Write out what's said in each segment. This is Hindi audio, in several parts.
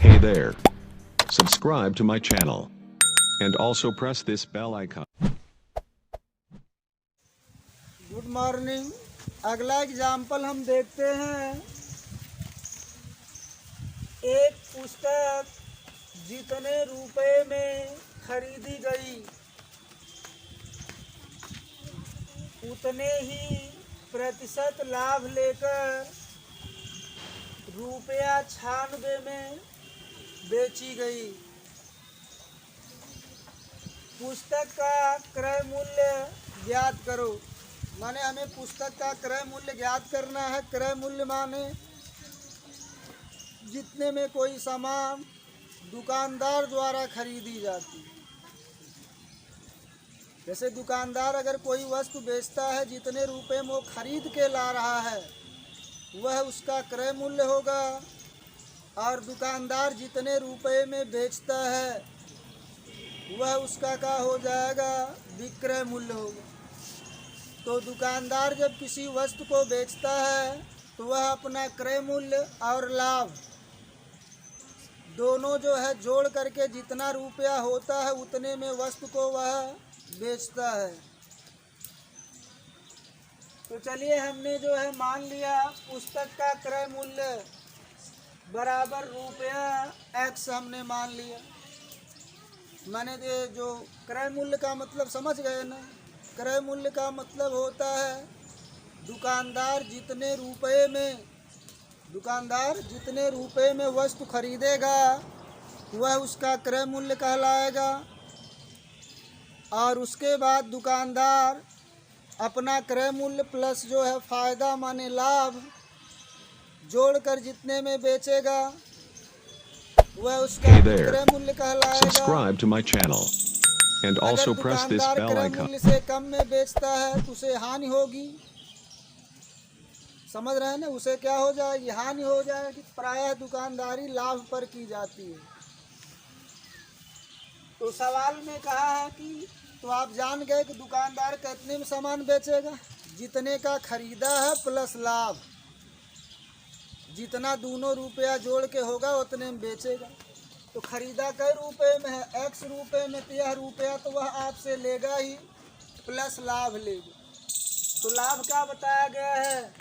Hey there. Subscribe to my channel. And also press this bell icon. Good morning. अगला एग्जाम्पल हम देखते हैं। एक पुस्तक जितने रुपए में खरीदी गई उतने ही प्रतिशत लाभ लेकर ₹96 में बेची गई। पुस्तक का क्रय मूल्य ज्ञात करो। माने हमें पुस्तक का क्रय मूल्य ज्ञात करना है। क्रय मूल्य माने जितने में कोई सामान दुकानदार द्वारा खरीदी जाती है। जैसे दुकानदार अगर कोई वस्तु बेचता है, जितने रुपए में वो खरीद के ला रहा है वह उसका क्रय मूल्य होगा, और दुकानदार जितने रुपए में बेचता है वह उसका क्या हो जाएगा, विक्रय मूल्य होगा। तो दुकानदार जब किसी वस्तु को बेचता है तो वह अपना क्रय मूल्य और लाभ दोनों जो है जोड़ करके जितना रुपया होता है उतने में वस्तु को वह बेचता है। तो चलिए, हमने जो है मान लिया पुस्तक का क्रय मूल्य बराबर ₹X हमने मान लिया। माने जो क्रय मूल्य का मतलब समझ गए ना। क्रय मूल्य का मतलब होता है दुकानदार जितने रुपए में वस्तु खरीदेगा वह उसका क्रय मूल्य कहलाएगा। और उसके बाद दुकानदार अपना क्रय मूल्य प्लस जो है फायदा माने लाभ जोड़कर जितने में बेचेगा वह उसका क्रय मूल्य कहलाएगा। Subscribe to my channel. And also अगर press this दुकानदार bell क्रय icon. मूल्य से कम में बेचता है तो उसे हानि होगी। समझ रहे हैं ना। उसे क्या हो जाएगी, हानि हो जाएगी। प्रायः दुकानदारी लाभ पर की जाती है। तो सवाल में कहा है कि तो आप जान गए कि दुकानदार कितने में सामान बेचेगा, जितने का खरीदा है प्लस लाभ, जितना दोनों रुपया जोड़ के होगा उतने में बेचेगा। तो खरीदा कई रुपए में है, X रुपए में, तो यह रुपया तो वह आपसे लेगा ही प्लस लाभ लेगा। तो लाभ क्या बताया गया है,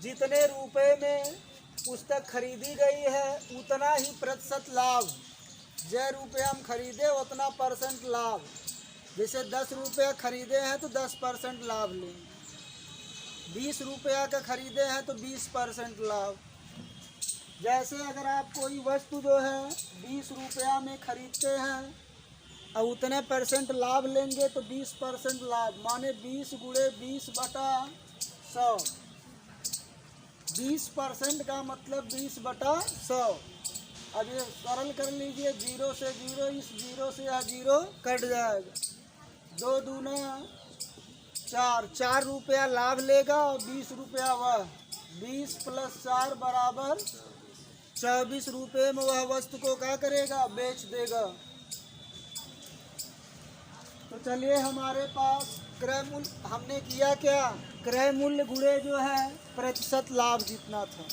जितने रुपए में पुस्तक खरीदी गई है उतना ही प्रतिशत लाभ। जो रुपया हम खरीदे उतना % लाभ। जैसे 10 रुपया खरीदे हैं तो 10% लाभ लेंगे। 20 रुपया का खरीदे हैं तो 20% लाभ। जैसे अगर आप कोई वस्तु जो है 20 रुपया में खरीदते हैं और उतने % लाभ लेंगे तो 20% लाभ, माने 20 × 20/100। 20% का मतलब 20/100। अब ये सरल कर लीजिए, 0 से 0, इस 0 से यह 0 कट जाएगा। 2 दूना 4, 4 रुपया लाभ लेगा और 20 रुपया वह। 20 + 4 बराबर 24 रुपये में वह वस्तु को क्या करेगा, बेच देगा। तो चलिए, हमारे पास क्रय मूल्य हमने किया क्या, क्रय मूल्य गुणे जो है प्रतिशत लाभ जितना था।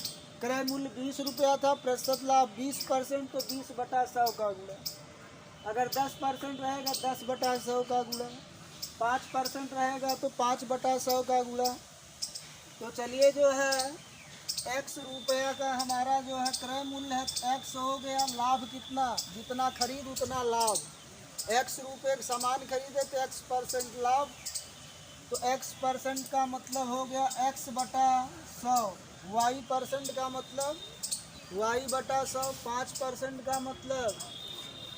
क्रय मूल्य 20 रुपया था, प्रतिशत लाभ 20%, तो 20/100 का गुणा। अगर 10% रहेगा 10/100 का गुणा। 5% रहेगा तो 5/100 का गुणा। तो चलिए, जो है X रुपया का हमारा जो है क्रय मूल्य है, X हो गया। लाभ कितना, जितना खरीद उतना लाभ। X रुपये का सामान खरीदे तो X% लाभ। तो X% का मतलब हो गया X/100। Y% का मतलब Y/100। 5% का मतलब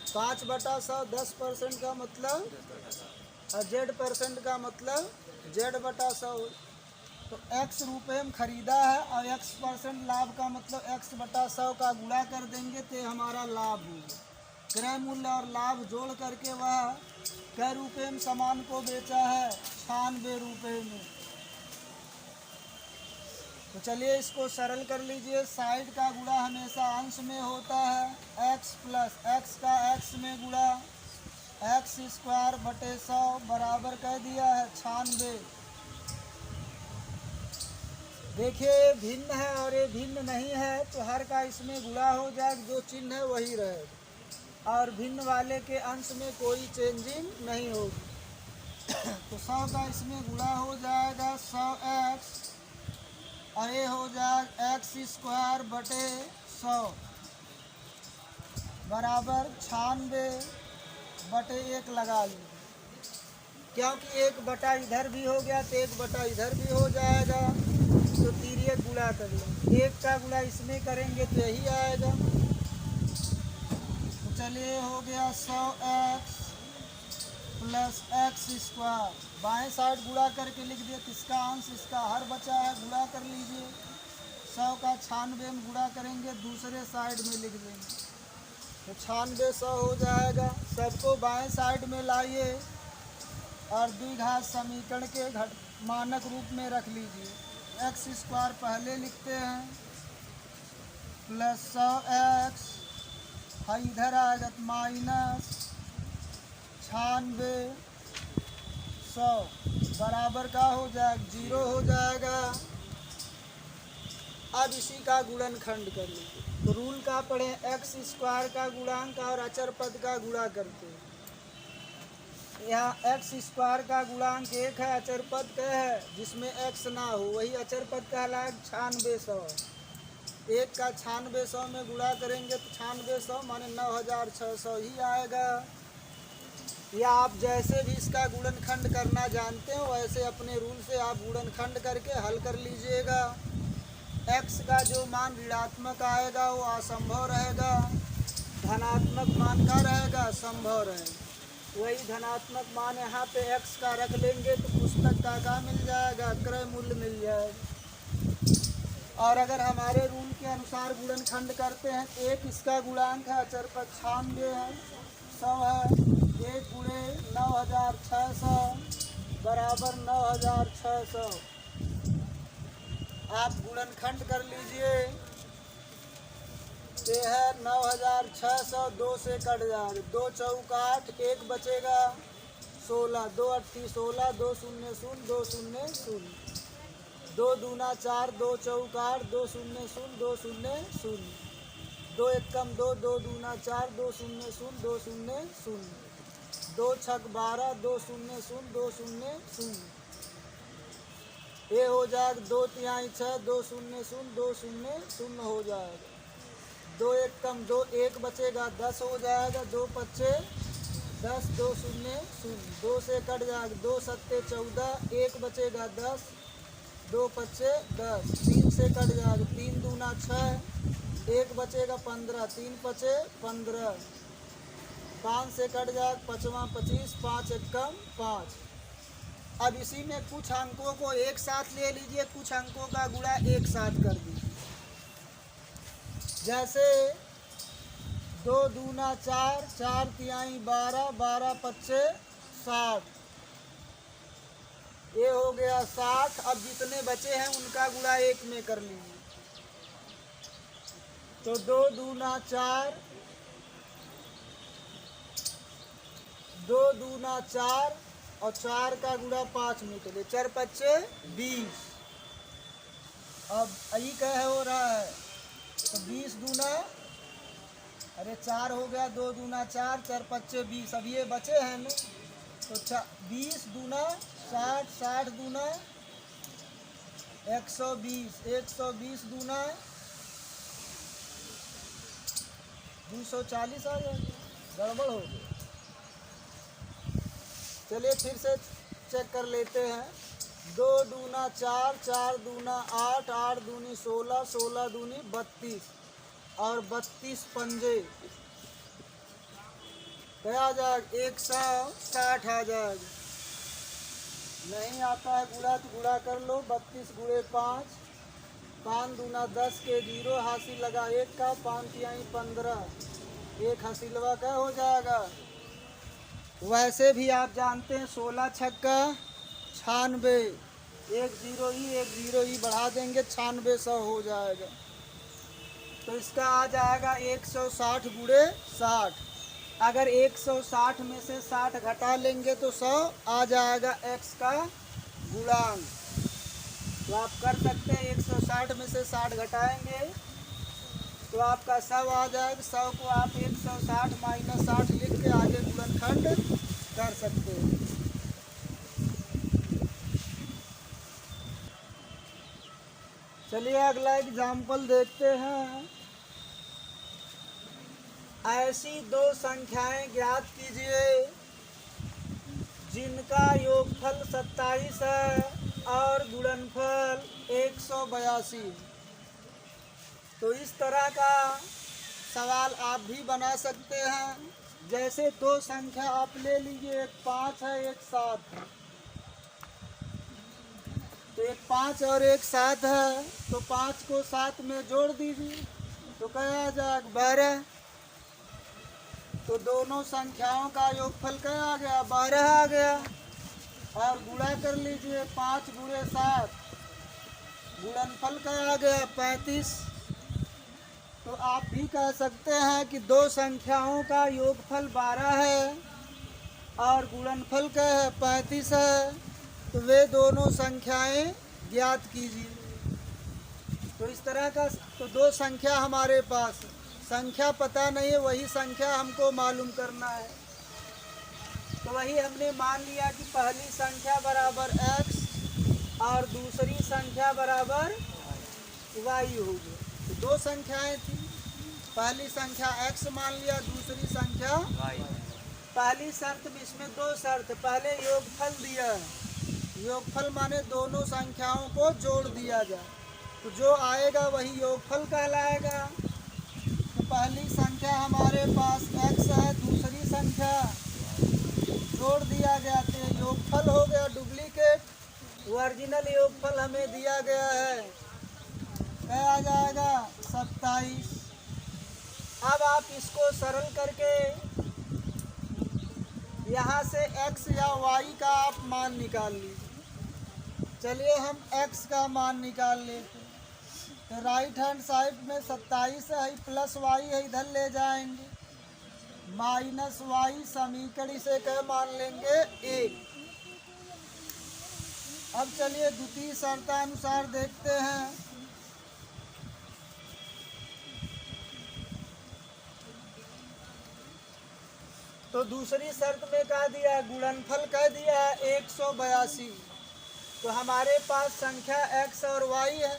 5/100। 10% का मतलब और Z% का मतलब Z/100। तो X रुपये में खरीदा है और X% लाभ का मतलब X/100 का गुणा कर देंगे तो हमारा लाभ होगा। क्रय मूल्य और लाभ जोड़ करके वह कै रुपये में सामान को बेचा है, 96 रुपये में। तो चलिए, इसको सरल कर लीजिए। साइड का गुणा हमेशा अंश में होता है। X + X का X में गुणा X²/100 बराबर कह दिया है 96। देखिए ये भिन्न है और ये भिन्न नहीं है, तो हर का इसमें गुणा हो जाएगा, जो चिन्ह है वही रहेगा और भिन्न वाले के अंश में कोई चेंजिंग नहीं होगी। तो 100 का इसमें गुणा हो जाएगा 100x और ये हो जाएगा x² बटे 100 बराबर 96 बटे 1 लगा लीजिए, क्योंकि 1 बटा इधर भी हो गया तो 1 बटा इधर भी हो जाएगा, तो तिर्यक गुणा कर लेंगे। 1 का गुणा इसमें करेंगे तो यही आएगा। तो चलिए हो गया 100x प्लस x², बाएं साइड गुणा करके लिख दिया, किसका अंश इसका हर बचा है, गुणा कर लीजिए। 100 का 96 में गुणा करेंगे, दूसरे साइड में लिख देंगे, तो 96 100 हो जाएगा। सबको बाएं साइड में लाइए और द्विघात समीकरण के मानक रूप में रख लीजिए। x² पहले लिखते हैं प्लस 100x, हाँ इधर आएगा माइनस 96 100 बराबर का हो जाएगा 0 हो जाएगा। अब इसी का गुणनखंड कर लीजिए, तो रूल का पढ़े, x² का गुणांक और अचर पद का गुणा करते हैं। यहाँ x² का गुणांक 1 है, अचर पद का है जिसमें x ना हो, वही अचर पद कहलाएगा 96 100। 1 का 96 100 में गुणा करेंगे तो 96 100 माने 9600 ही आएगा। या आप जैसे भी इसका गुणनखंड करना जानते हो वैसे अपने रूल से आप गुणनखंड करके हल कर लीजिएगा। x का जो मान ऋणात्मक आएगा वो असंभव रहेगा, धनात्मक मान का रहेगा संभव रहेगा। वही धनात्मक मान यहाँ पे x का रख लेंगे तो पुस्तक का मिल जाएगा, क्रय मूल्य मिल जाएगा। और अगर हमारे रूल के अनुसार गुणनखंड करते हैं, 1 इसका गुणांक है, अचर पद 96 है, 100 है, 1 गुणे 9600 बराबर 9600। आप गुणनखंड कर लीजिए, ये है 9600, 2 से कट जाएगा, 2 चौका 8, 1 बचेगा 16, 2 8 16, 2 0 0 2 0 0, 2 दूना 4, 2 चौका 8, 2 0 0 2 0 0, 2 1 कम 2, 2 दूना 4, 2 0 0 2 0 0, 2 छक 12, 2 0 0 2 0 0, ये हो जाएगा 2 तिहाई 6, 2 0 0 2 0 0 हो जाएगा। 2 1 कम 2, 1 बचेगा 10 हो जाएगा, 2 पच्चे 10, 2 0 0, 2 से कट जाएगा, 2 सत्ते 14, 1 बचेगा 10, 2 पच्चे 10, 3 से कट जाएगा, 3 दूना 6, 1 बचेगा 15, 3 पचे 15, 5 से कट जाएगा, 5वां 25, 5 1 कम 5। अब इसी में कुछ अंकों को एक साथ ले लीजिए, कुछ अंकों का गुणा एक साथ कर दीजिए। जैसे 2 दूना 4, 4 तिहाई 12, 12 पच्चे 60, ये हो गया 60। अब जितने बचे हैं उनका गुणा 1 में कर लीजिए, तो 2 दूना 4, 2 दूना 4 और 4 का गुणा 5 में चले, 4 पच्चे 20। अब यही कह हो रहा है तो 20 दूना, अरे 4 हो गया, 2 दूना 4, 4 पच्चे 20। अब ये बचे हैं ना, तो 20 दूना 60, 60 दूना 120, 120 दूना 240 आ जाएगा, गड़बड़ हो गई। चलिए फिर से चेक कर लेते हैं। 2 दूना 4, 4 दूना 8, 8 दूनी 16, 16 दूनी 32 और 32 पंजे क्या आ जाएगा, 160 आ जाएगा। नहीं आता है गुणा तो गुणा कर लो, 32 गुणे 5, 5 दूना 10 के 0, हासिल लगा 1 का, 5 तिहाई 15, 1 हासिलवा का हो जाएगा। वैसे भी आप जानते हैं 16 छक्का 96, 1 0 ही 1 0 ही बढ़ा देंगे, 96 100 हो जाएगा। तो इसका आ जाएगा 160 गुणे 60। अगर 160 में से 60 घटा लेंगे तो 100 आ जाएगा x का गुणांक। तो आप कर सकते हैं 160 में से 60 घटाएंगे तो आपका 100 आ जाएगा। 100 को आप 160 माइनस 60 लिख के आगे गुणनखंड कर सकते हैं। चलिए अगला एग्जाम्पल देखते हैं। ऐसी दो संख्याएं ज्ञात कीजिए जिनका योगफल 27 है और गुणनफल 182। तो इस तरह का सवाल आप भी बना सकते हैं। जैसे दो संख्या आप ले लीजिए, एक 5 है एक 7 है। तो एक 5 और एक 7 है, तो 5 को 7 में जोड़ दीजिए तो क्या आ जाएगा 12। तो दोनों संख्याओं का योगफल क्या आ गया 12 आ गया। और गुणा कर लीजिए 5 गुणे 7, गुणनफल क्या आ गया 35। तो आप भी कह सकते हैं कि दो संख्याओं का योगफल 12 है और गुणनफल क्या है 35 है। तो वे दोनों संख्याएं ज्ञात कीजिए। तो इस तरह का तो दो संख्या हमारे पास, संख्या पता नहीं है, वही संख्या हमको मालूम करना है। तो वही हमने मान लिया कि पहली संख्या बराबर x और दूसरी संख्या बराबर y होगी। तो दो संख्याएं थी, पहली संख्या x मान लिया, दूसरी संख्या y। पहली शर्त में, इसमें दो शर्त, पहले योगफल दिया है, योगफल माने दोनों संख्याओं को जोड़ दिया जाए। तो जो आएगा वही योगफल कहलाएगा। तो पहली संख्या हमारे पास x है, दूसरी संख्या जोड़ दिया गया तो योगफल हो गया डुप्लीकेट। ओरिजिनल योगफल हमें दिया गया है, क्या आ जाएगा 27। अब आप इसको सरल करके यहाँ से x या y का आप मान निकाल लीजिए। चलिए हम x का मान निकाल लेते। तो राइट हैंड साइड में 27 है, प्लस y है, इधर ले जाएंगे, माइनस y समीकरण से क्या मान लेंगे 1। अब चलिए द्वितीय शर्तानुसार देखते हैं। तो दूसरी शर्त में कह दिया है, गुणनफल कह दिया है 182। तो हमारे पास संख्या x और y है।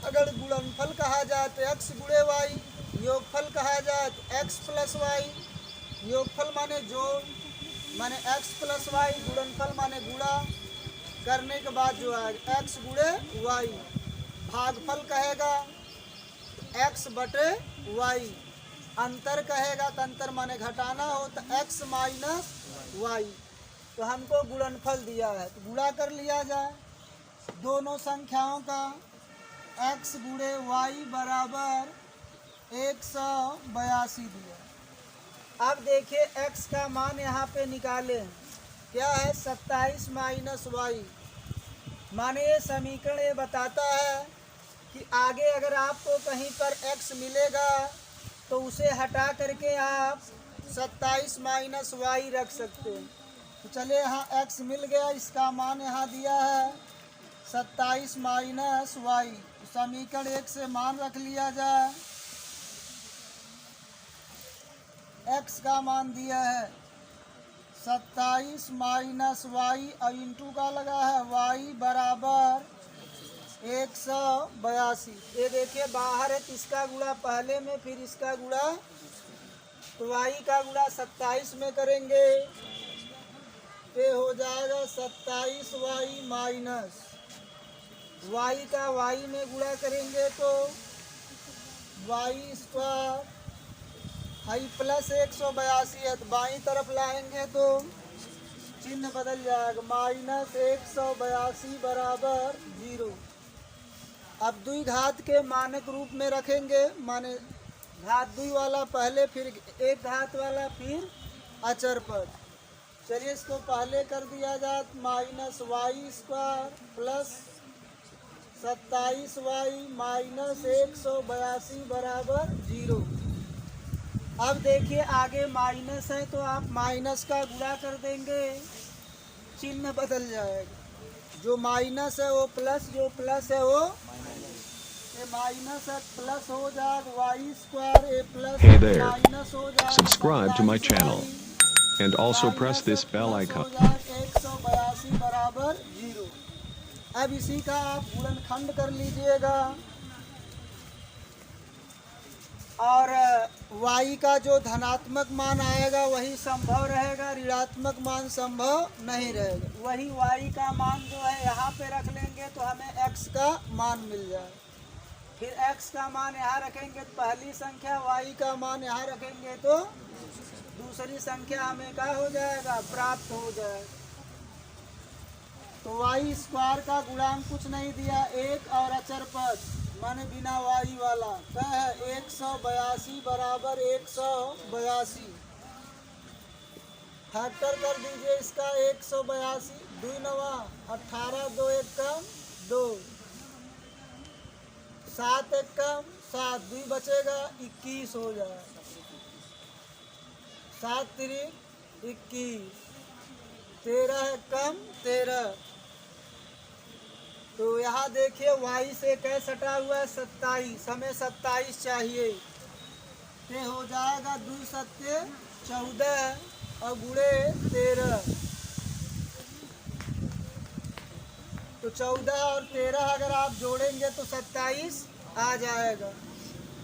अगर गुणनफल कहा जाए तो x गुणे y, योगफल कहा जाए तो x प्लस y। योगफल माने जोड़, माने x प्लस y, गुणनफल माने गुणा करने के बाद जो है x गुणे y। भागफल कहेगा x बटे y। अंतर कहेगा तो अंतर माने घटाना हो तो x माइनस y। तो हमको गुणनफल दिया है तो गुणा कर लिया जाए दोनों संख्याओं का। x गुणे y बराबर 182 दिया। अब देखिए x का मान यहाँ पे निकाले, क्या है 27 माइनस y। माने ये समीकरण ये बताता है कि आगे अगर आपको कहीं पर x मिलेगा तो उसे हटा करके आप 27 माइनस y रख सकते हैं। तो चलिए यहाँ x मिल गया, इसका मान यहाँ दिया है 27 माइनस y। समीकरण 1 से मान रख लिया जाए। x का मान दिया है 27 माइनस y और इंटू का लगा है y बराबर 182। ये देखिए बाहर है, इसका गुणा पहले में, फिर इसका गुणा, तो y का गुणा 27 में करेंगे, ये हो जाएगा 27y माइनस y का y में गुणा करेंगे तो y स्क्वायर हाई प्लस 182 है, तो बाईं तरफ लाएंगे तो चिन्ह बदल जाएगा, माइनस 182 बराबर 0। अब द्विघात के मानक रूप में रखेंगे, माने घात द्वि वाला पहले, फिर एक घात वाला, फिर अचर पद। चलिए इसको पहले कर दिया जाए, minus y square plus 27y minus 182 बराबर 0। अब देखिए आगे माइनस है तो आप माइनस का गुणा कर देंगे, चिन्ह बदल जाएगा, जो माइनस है वो प्लस, जो प्लस है वो ये माइनस है प्लस हो जाएगा y square, A plus Hey there. Minus हो जाएगा Subscribe to my 27 channel y and also press minus this bell plus हो icon. जाएगा 182 बराबर 0। अब इसी का आप गुणनखंड कर लीजिएगा और y का जो धनात्मक मान आएगा वही संभव रहेगा, ऋणात्मक मान संभव नहीं रहेगा। वही y का मान जो है यहाँ पे रख लेंगे तो हमें x का मान मिल जाएगा। फिर x का मान यहाँ रखेंगे तो पहली संख्या, y का मान यहाँ रखेंगे तो दूसरी संख्या हमें क्या हो जाएगा, प्राप्त हो जाएगा। तो वाई स्क्वायर का गुणांक कुछ नहीं दिया, एक और अचर पद माने बिना वाई वाला क्या है 182 बराबर 182। फैक्टर कर दीजिए इसका 182, 2 नवा 18, 2 एक कम 2, 7 एक कम 7, 2 बचेगा 21 हो जाएगा, 7 तिरिक 21, 13 एक कम 13। तो यहाँ देखिए y से क्या सटा हुआ है 27, हमें 27 चाहिए। ये हो जाएगा 2 सत्ते 14 और गुणे 13, तो 14 और 13 अगर आप जोड़ेंगे तो 27 आ जाएगा।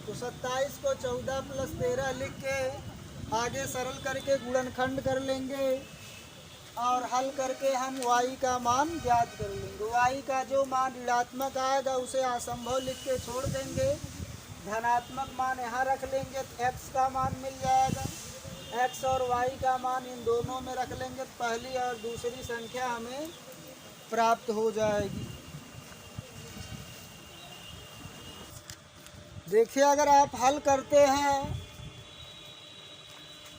तो 27 को 14 प्लस 13 लिख के आगे सरल करके गुणनखंड कर लेंगे और हल करके हम y का मान ज्ञात कर लेंगे। y का जो मान ऋणात्मक आएगा उसे असंभव लिख के छोड़ देंगे, धनात्मक मान यहाँ रख लेंगे तो x का मान मिल जाएगा। x और y का मान इन दोनों में रख लेंगे तो पहली और दूसरी संख्या हमें प्राप्त हो जाएगी। देखिए अगर आप हल करते हैं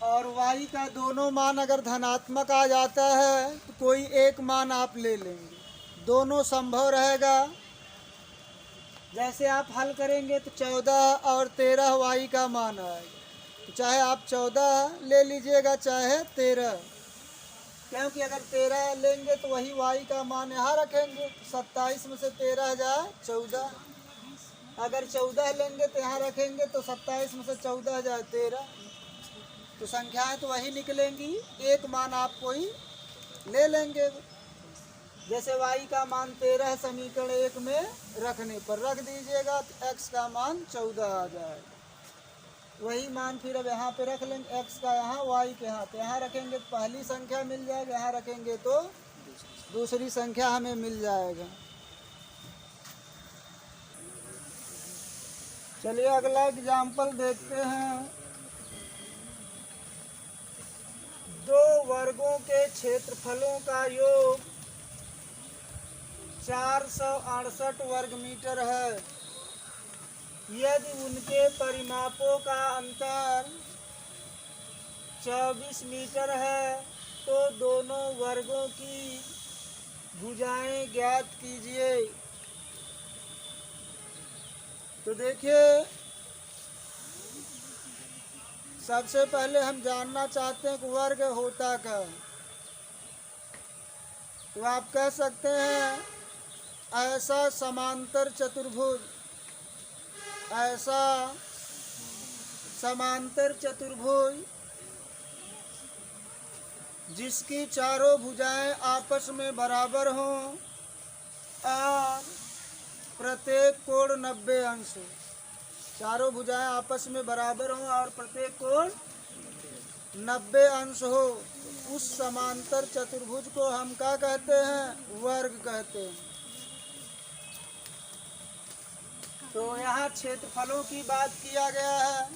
और y का दोनों मान अगर धनात्मक आ जाता है तो कोई एक मान आप ले लेंगे, दोनों संभव रहेगा। जैसे आप हल करेंगे तो 14 और 13 y का मान आएगा, तो चाहे आप 14 ले लीजिएगा चाहे 13, क्योंकि अगर 13 लेंगे तो वही y का मान यहाँ रखेंगे, 27 में से 13 जाए 14, अगर 14 लेंगे तो यहाँ रखेंगे तो 27 में से 14 जाए 13, तो संख्याएं तो वही निकलेंगी, एक मान आप कोई ले लेंगे। जैसे y का मान 13 समीकरण 1 में रखने पर रख दीजिएगा तो x का मान 14 आ जाएगा, वही मान फिर अब यहाँ पे रख लेंगे, x का यहाँ y के यहाँ, तो यहाँ रखेंगे तो पहली संख्या मिल जाएगी, यहाँ रखेंगे तो दूसरी संख्या हमें मिल जाएगा। चलिए अगला एग्जाम्पल देखते हैं। दो वर्गों के क्षेत्रफलों का योग 468 वर्ग मीटर है। यदि उनके परिमापों का अंतर 24 मीटर है तो दोनों वर्गों की भुजाएं ज्ञात कीजिए। तो देखिए सबसे पहले हम जानना चाहते हैं कि वर्ग होता क्या है। तो आप कह सकते हैं ऐसा समांतर चतुर्भुज, ऐसा समांतर चतुर्भुज जिसकी चारों भुजाएं आपस में बराबर हों और प्रत्येक कोण 90 अंश हो। चारों भुजाएं आपस में बराबर हों और प्रत्येक कोण 90 अंश हो, उस समांतर चतुर्भुज को हम क्या कहते हैं, वर्ग कहते हैं। तो यहाँ क्षेत्रफलों की बात किया गया है,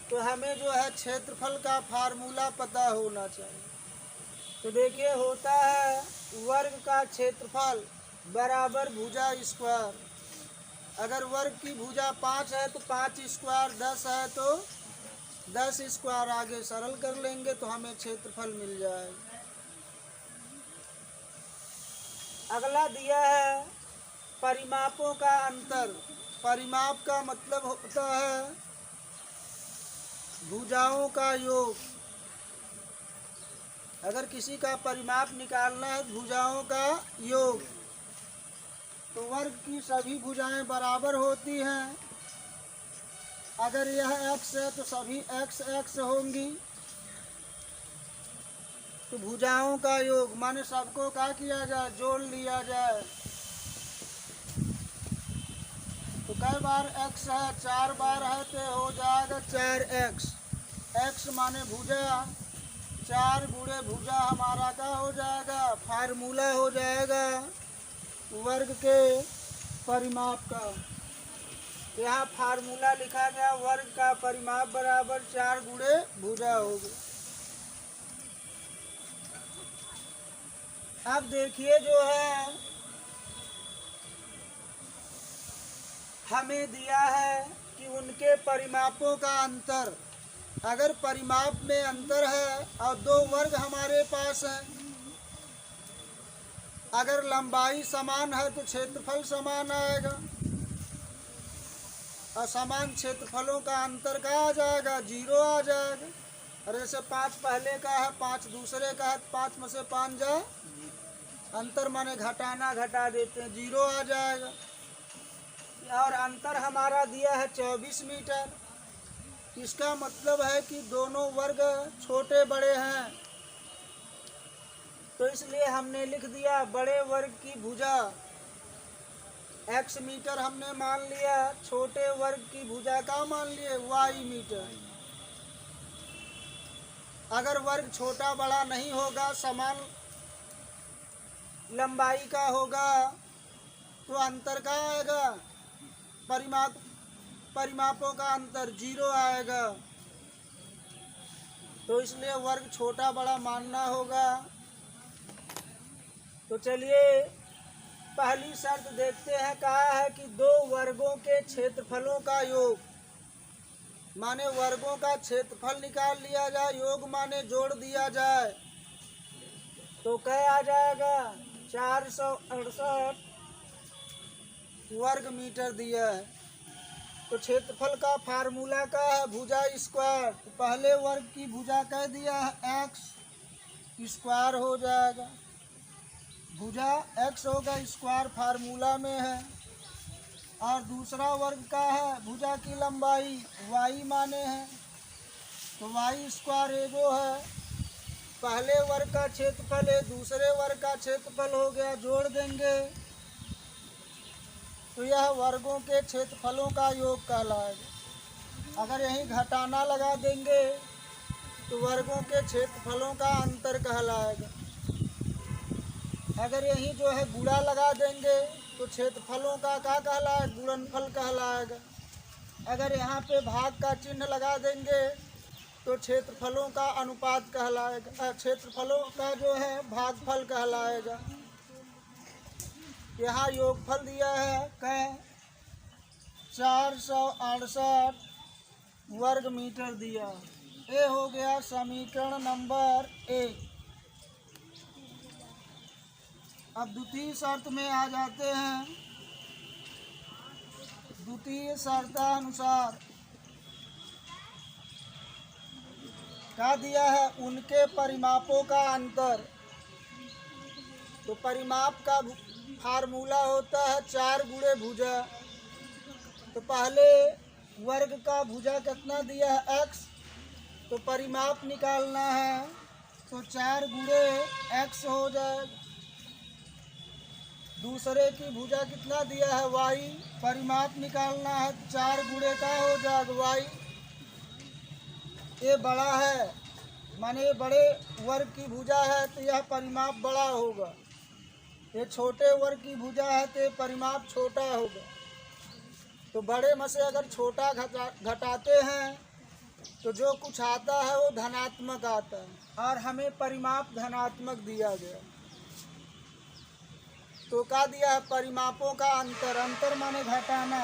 तो हमें जो है क्षेत्रफल का फार्मूला पता होना चाहिए। तो देखिए होता है वर्ग का क्षेत्रफल बराबर भुजा स्क्वायर। अगर वर्ग की भुजा 5 है तो 5 स्क्वायर, 10 है तो 10 स्क्वायर, आगे सरल कर लेंगे तो हमें क्षेत्रफल मिल जाएगा। अगला दिया है परिमापों का अंतर। परिमाप का मतलब होता है भुजाओं का योग। अगर किसी का परिमाप निकालना है भुजाओं का योग, तो वर्ग की सभी भुजाएं बराबर होती हैं। अगर यह x है तो सभी x x होंगी। तो भुजाओं का योग माने सबको क्या किया जाए, जोड़ लिया जाए। तो कई बार x है, 4 बार है तो हो जाएगा 4x। x माने भुजा, 4 गुणे भुजा हमारा क्या हो जाएगा, फार्मूला हो जाएगा वर्ग के परिमाप का। यहाँ फार्मूला लिखा गया वर्ग का परिमाप बराबर 4 गुणे भुजा होगी। अब देखिए जो है हमें दिया है कि उनके परिमापों का अंतर। अगर परिमाप में अंतर है और दो वर्ग हमारे पास हैं, अगर लंबाई समान है तो क्षेत्रफल समान आएगा। असमान क्षेत्रफलों का अंतर का आ जाएगा, 0 आ जाएगा। और जैसे 5 पहले का है, 5 दूसरे का है, 5 में से 5 जाए, अंतर माने घटाना, घटा देते हैं, 0 आ जाएगा। और अंतर हमारा दिया है 24 मीटर। इसका मतलब है कि दोनों वर्ग छोटे बड़े हैं, तो इसलिए हमने लिख दिया बड़े वर्ग की भुजा x मीटर हमने मान लिया, छोटे वर्ग की भुजा का मान लिए y मीटर। अगर वर्ग छोटा बड़ा नहीं होगा, समान लंबाई का होगा, तो अंतर का आएगा, परिमापों का अंतर 0 आएगा। तो इसलिए वर्ग छोटा बड़ा मानना होगा। तो चलिए पहली शर्त देखते हैं। कहा है कि दो वर्गों के क्षेत्रफलों का योग, माने वर्गों का क्षेत्रफल निकाल लिया जाए, योग माने जोड़ दिया जाए, तो क्या आ जाएगा, 468 वर्ग मीटर दिया है। तो क्षेत्रफल का फार्मूला का है भुजा स्क्वायर। तो पहले वर्ग की भुजा कह दिया है x स्क्वायर हो जाएगा, भुजा x होगा, स्क्वायर फार्मूला में है। और दूसरा वर्ग का है भुजा की लंबाई y माने है, तो y स्क्वायर एगो है। पहले वर्ग का क्षेत्रफल है, दूसरे वर्ग का क्षेत्रफल हो गया, जोड़ देंगे तो यह वर्गों के क्षेत्रफलों का योग कहलाएगा। अगर यहीं घटाना लगा देंगे तो वर्गों के क्षेत्रफलों का अंतर कहलाएगा। अगर यहीं जो है गुणा लगा देंगे तो क्षेत्रफलों का क्या कहलाएगा, गुणनफल कहलाएगा। अगर यहाँ पे भाग का चिन्ह लगा देंगे तो क्षेत्रफलों का अनुपात कहलाएगा, क्षेत्रफलों का जो है भागफल कहलाएगा। यहाँ योगफल दिया है कै 468 वर्ग मीटर दिया। ये हो गया समीकरण नंबर 1। अब द्वितीय शर्त में आ जाते हैं। द्वितीय शर्तानुसार क्या दिया है, उनके परिमापों का अंतर। तो परिमाप का फार्मूला होता है 4 गुणे भुजा। तो पहले वर्ग का भुजा कितना दिया है x, तो परिमाप निकालना है तो 4 गुणे x हो जाएगा। दूसरे की भुजा कितना दिया है y, परिमाप निकालना है 4 गुणे का हो जाएगा y। ये बड़ा है माने ये बड़े वर्ग की भुजा है तो यह परिमाप बड़ा होगा। ये छोटे वर्ग की भुजा है तो परिमाप छोटा होगा। तो बड़े में से अगर छोटा घटाते हैं तो जो कुछ आता है वो धनात्मक आता है, और हमें परिमाप धनात्मक दिया गया। तो क्या दिया है, परिमापों का अंतर, अंतर माने घटाना,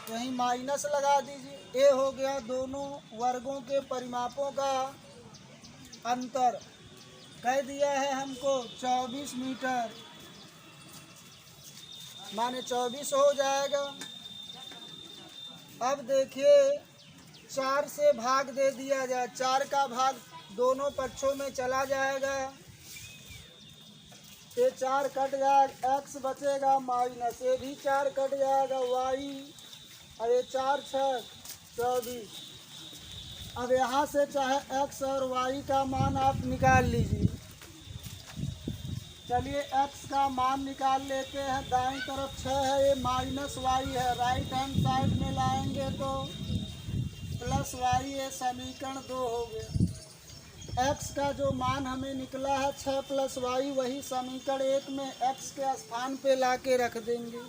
यहीं माइनस लगा दीजिए। ये हो गया दोनों वर्गों के परिमापों का अंतर। कह दिया है हमको 24 मीटर, माने 24 हो जाएगा। अब देखिए 4 से भाग दे दिया जाए, 4 का भाग दोनों पक्षों में चला जाएगा ये 4 कट जाएगा, x बचेगा माइनस, ये भी 4 कट जाएगा y, और ये 4 छक 24। अब यहाँ से चाहे x और y का मान आप निकाल लीजिए। चलिए x का मान निकाल लेते हैं। दाईं तरफ 6 है, ये माइनस y है, राइट हैंड साइड में लाएंगे तो प्लस y, ये समीकरण 2 हो गया। x का जो मान हमें निकला है 6 प्लस y, वही समीकरण 1 में x के स्थान पे ला के रख देंगे।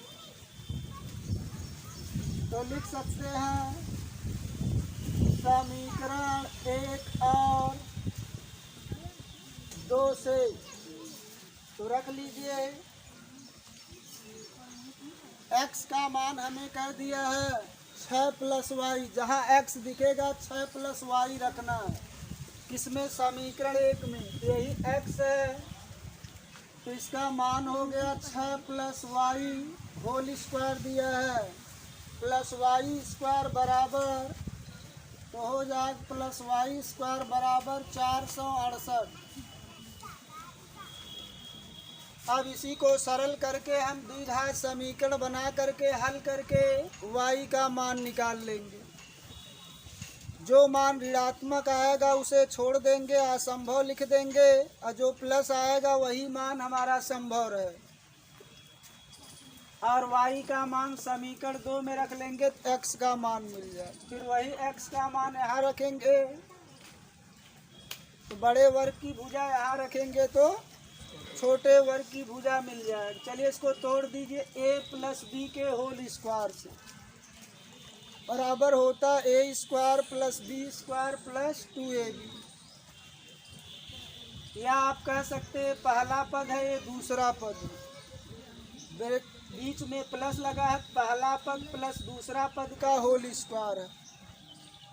तो लिख सकते हैं समीकरण 1 और 2 से, तो रख लीजिए x का मान हमें कह दिया है 6 प्लस वाई, जहाँ x दिखेगा 6 प्लस वाई रखना है। किसमें? समीकरण 1 में, यही x है, तो इसका मान हो गया 6 प्लस वाई होल स्क्वायर दिया है, प्लस वाई स्क्वायर बराबर, तो हो जाएगा प्लस वाई स्क्वायर बराबर 468। अब इसी को सरल करके हम द्विघात समीकरण बना करके हल करके y का मान निकाल लेंगे। जो मान ऋणात्मक आएगा उसे छोड़ देंगे, असंभव लिख देंगे, और जो प्लस आएगा वही मान हमारा संभव है। और y का मान समीकरण 2 में रख लेंगे तो x का मान मिल जाए। फिर वही x का मान यहाँ रखेंगे तो बड़े वर्ग की भुजा यहाँ रखेंगे तो छोटे वर्ग की भुजा मिल जाएगी। चलिए इसको तोड़ दीजिए, a प्लस बी के होल स्क्वायर से बराबर होता a square plus B square plus 2ab। या आप कह सकते हैं पहला पद है, ये दूसरा पद है, बीच में प्लस लगा है, पहला पद प्लस दूसरा पद का होल स्क्वायर है।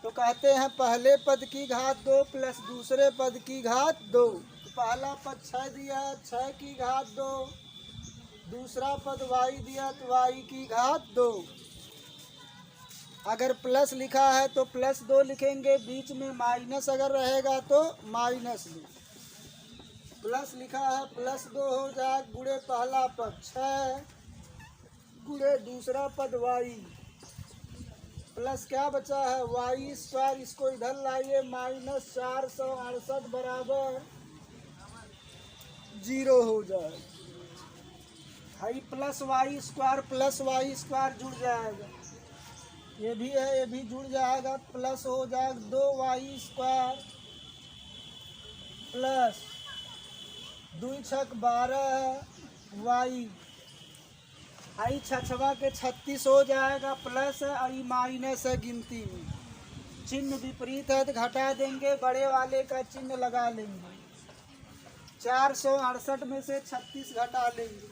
तो कहते हैं पहले पद की घात 2 प्लस दूसरे पद की घात 2। पहला पद 6 दिया है, 6 की घात 2, दूसरा पद y दिया तो y की घात 2। अगर प्लस लिखा है तो प्लस 2 लिखेंगे, बीच में माइनस अगर रहेगा तो माइनस 2। प्लस लिखा है प्लस 2 हो जाए, गुणे पहला पद 6 गुणे दूसरा पद y, प्लस क्या बचा है y स्क्वायर, इसको इधर लाइए, माइनस 468 बराबर 0 हो जाए। हाई प्लस वाई स्क्वायर जुड़ जाएगा, ये भी है, ये भी जुड़ जाएगा, प्लस हो जाएगा 2y स्क्वायर प्लस 2 छक 12 y, आई छछवा के 36 हो जाएगा, प्लस है और माइनस है, गिनती में चिन्ह विपरीत है तो घटा देंगे, बड़े वाले का चिन्ह लगा लेंगे। 468 में से 36 घटा लेंगे,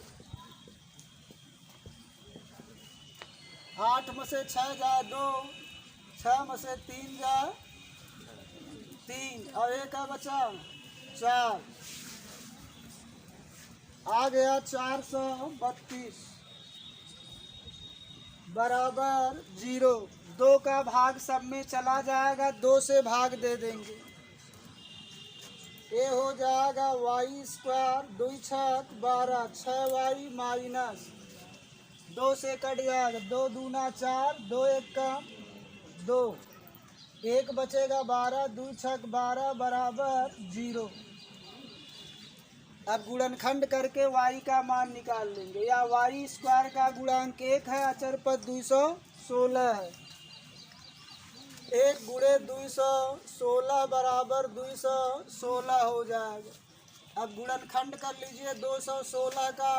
8 में से 6 जाए 2, 6 में से 3 जाए 3, और एक का बचा 4, आ गया 432 बराबर 0। 2 का भाग सब में चला जाएगा, 2 से भाग दे देंगे, ये हो जाएगा y स्क्वायर 2 छक 12, 6y माइनस 2 से कट जाएगा, 2 दूना 4, 2 एक कम 2, 1 बचेगा 12, 2 छक 12 बराबर 0। अब गुणनखंड करके y का मान निकाल लेंगे, या y स्क्वायर का गुणांक 1 है, अचर पद 216 है, 1 गुणे 216 बराबर 216 हो जाएगा। अब गुणनखंड कर लीजिए 216 का,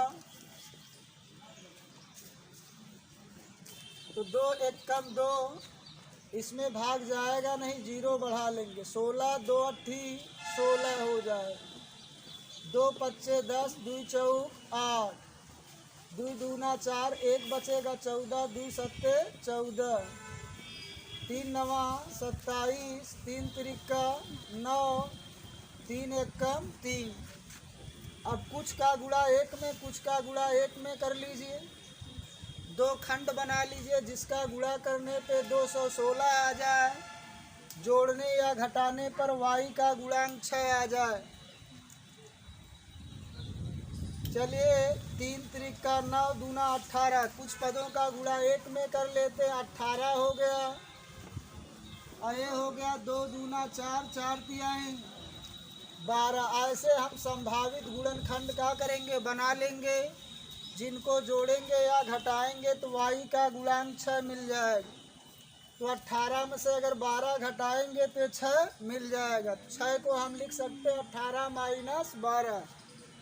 तो 2 एक कम 2, इसमें भाग जाएगा नहीं, 0 बढ़ा लेंगे, 16 2 8 16 हो जाएगा, 2 पच्चे 10, 2 चौक 8, 2 दूना 4, 1 बचेगा 14, 2 सत्ते 14, 3 नवा 27, 3 त्रिका 9, 3 एक कम 3। अब कुछ का गुणा 1 में, कुछ का गुणा 1 में कर लीजिए, 2 खंड बना लीजिए, जिसका गुणा करने पे 216 आ जाए, जोड़ने या घटाने पर y का गुणांक 6 आ जाए। चलिए 3 त्रिका 9 दूना 18, कुछ पदों का गुणा 1 में कर लेते हैं, 18 हो गया। और ये हो गया 2 दूना 4, 4 तिहाई 12। ऐसे हम संभावित गुणनखंड का करेंगे, बना लेंगे, जिनको जोड़ेंगे या घटाएंगे तो y का गुणांक 6 मिल जाएगा। तो 18 में से अगर 12 घटाएंगे तो 6 मिल जाएगा। 6 को हम लिख सकते हैं 18 माइनस 12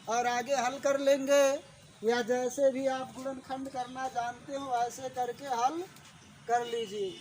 और आगे हल कर लेंगे, या जैसे भी आप गुणनखंड करना जानते हो ऐसे करके हल कर लीजिए।